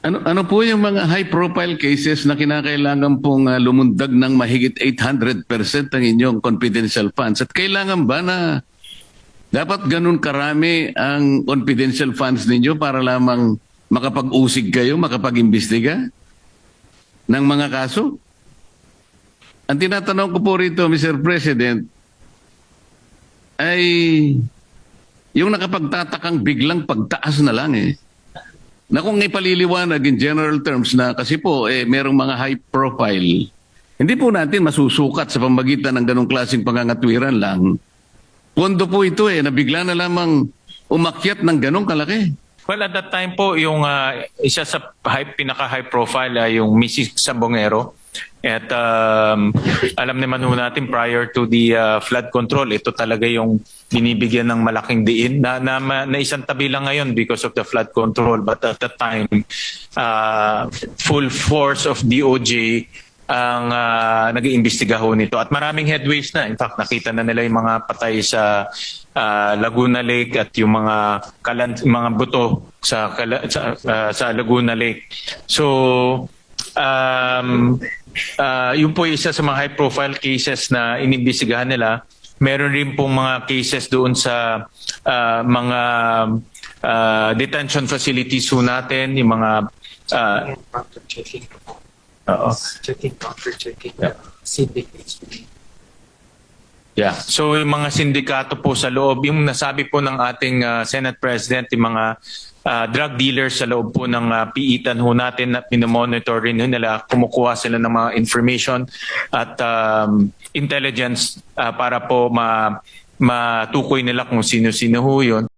Ano po yung mga high-profile cases na kinakailangan pong lumundag ng mahigit 800% ang inyong confidential funds? At kailangan ba na dapat ganun karami ang confidential funds ninyo para lamang makapag-usig kayo, makapag-imbestiga ng mga kaso? Ang tinatanong ko po rito, Mr. President, ay yung nakapagtatakang biglang pagtaas na lang na kung ipaliliwanag in general terms na kasi po merong mga high profile, hindi po natin masusukat sa pamagitan ng ganong klaseng pangangatwiran lang. Pondo po ito na bigla na lamang umakyat ng ganong kalaki. Well, at that time po, yung isa sa pinaka-high profile ay yung Mrs. Sabongero. At alam naman ho natin prior to the flood control, ito talaga yung binibigyan ng malaking diin na isang tabi lang ngayon because of the flood control. But at that time, full force of DOJ ang nag-iimbestiga ho nito. At maraming headways na. In fact, nakita na nila yung mga patay sa Laguna Lake at yung mga buto sa Laguna Lake. So, yun po isa sa mga high-profile cases na inimbestigahan nila. Meron rin pong mga cases doon sa mga detention facilities ho natin, yung mga checking. checking. Yeah. Syndicates. Yeah. So yung mga sindikato po sa loob, yung nasabi po ng ating Senate President, yung mga drug dealers sa loob po ng piitan ho natin na pinomonitor rin nila, kumukuha sila ng mga information at intelligence para po matukoy nila kung sino-sino ho yun.